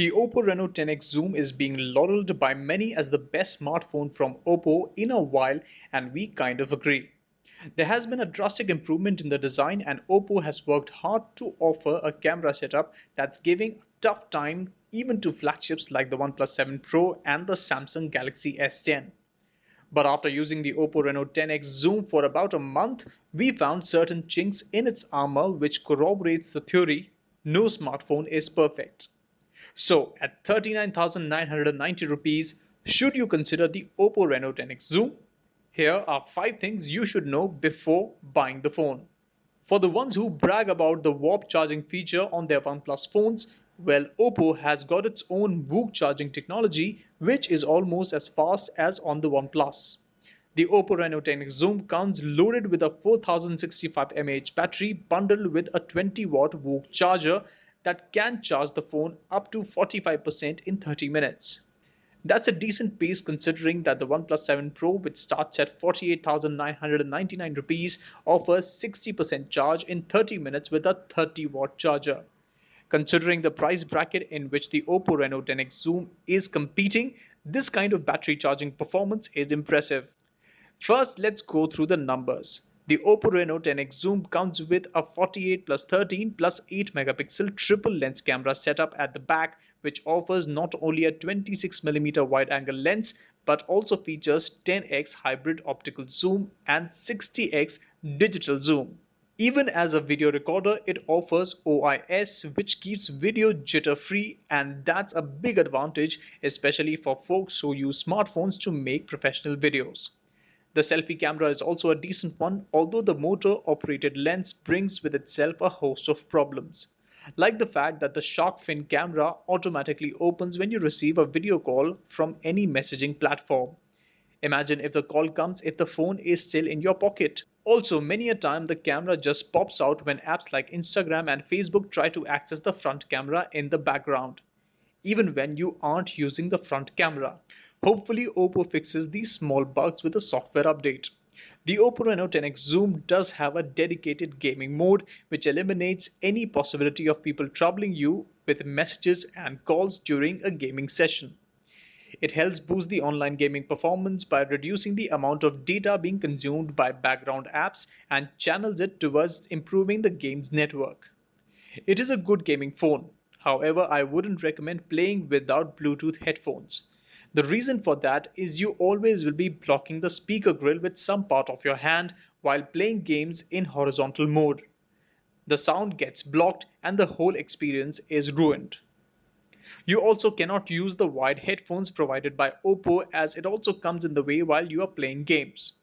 The Oppo Reno 10x Zoom is being lauded by many as the best smartphone from Oppo in a while, and we kind of agree. There has been a drastic improvement in the design, and Oppo has worked hard to offer a camera setup that's giving a tough time even to flagships like the OnePlus 7 Pro and the Samsung Galaxy S10. But after using the Oppo Reno 10x Zoom for about a month, we found certain chinks in its armor which corroborates the theory no smartphone is perfect. So, at 39,990 rupees, should you consider the Oppo Reno 10x Zoom? Here are 5 things you should know before buying the phone. For the ones who brag about the warp charging feature on their OnePlus phones, well, Oppo has got its own VOOC charging technology, which is almost as fast as on the OnePlus. The Oppo Reno 10x Zoom comes loaded with a 4065 mAh battery bundled with a 20-watt VOOC charger that can charge the phone up to 45% in 30 minutes. That's a decent pace considering that the OnePlus 7 Pro, which starts at 48,999 rupees, offers 60% charge in 30 minutes with a 30-watt charger. Considering the price bracket in which the Oppo Reno 10x Zoom is competing, this kind of battery charging performance is impressive. First, let's go through the numbers. The Oppo Reno 10x Zoom comes with a 48 plus 13 plus 8 megapixel triple lens camera setup at the back, which offers not only a 26mm wide angle lens but also features 10x hybrid optical zoom and 60x digital zoom. Even as a video recorder, it offers OIS, which keeps video jitter free, and that's a big advantage, especially for folks who use smartphones to make professional videos. The selfie camera is also a decent one, although the motor-operated lens brings with itself a host of problems, like the fact that the shark fin camera automatically opens when you receive a video call from any messaging platform. Imagine if the call comes if the phone is still in your pocket. Also, many a time the camera just pops out when apps like Instagram and Facebook try to access the front camera in the background, even when you aren't using the front camera. Hopefully, Oppo fixes these small bugs with a software update. The Oppo Reno 10x Zoom does have a dedicated gaming mode, which eliminates any possibility of people troubling you with messages and calls during a gaming session. It helps boost the online gaming performance by reducing the amount of data being consumed by background apps and channels it towards improving the game's network. It is a good gaming phone. However, I wouldn't recommend playing without Bluetooth headphones. The reason for that is you always will be blocking the speaker grill with some part of your hand while playing games in horizontal mode. The sound gets blocked and the whole experience is ruined. You also cannot use the wired headphones provided by Oppo as it also comes in the way while you are playing games.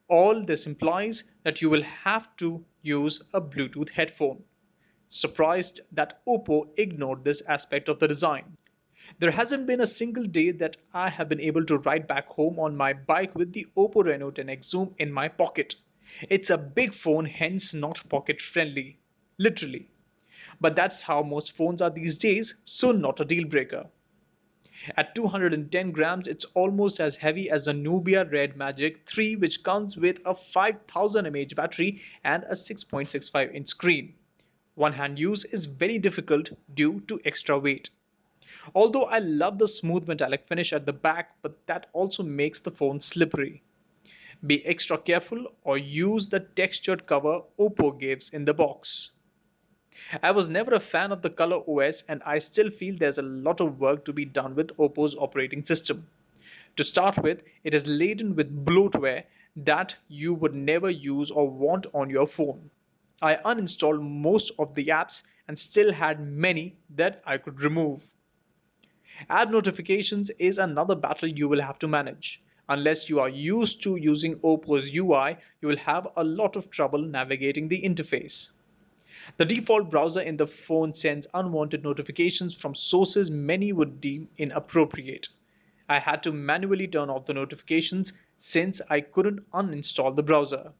All this implies that you will have to use a Bluetooth headphone. Surprised that Oppo ignored this aspect of the design. There hasn't been a single day that I have been able to ride back home on my bike with the Oppo Reno 10x Zoom in my pocket. It's a big phone, hence not pocket friendly. Literally. But that's how most phones are these days, so not a deal breaker. At 210 grams, it's almost as heavy as the Nubia Red Magic 3, which comes with a 5000 mAh battery and a 6.65-inch screen. One-hand use is very difficult due to extra weight. Although I love the smooth metallic finish at the back, but that also makes the phone slippery. Be extra careful or use the textured cover Oppo gives in the box. I was never a fan of the Color OS, and I still feel there's a lot of work to be done with Oppo's operating system. To start with, it is laden with bloatware that you would never use or want on your phone. I uninstalled most of the apps and still had many that I could remove. App notifications is another battle you will have to manage. Unless you are used to using Oppo's UI, you will have a lot of trouble navigating the interface. The default browser in the phone sends unwanted notifications from sources many would deem inappropriate. I had to manually turn off the notifications since I couldn't uninstall the browser.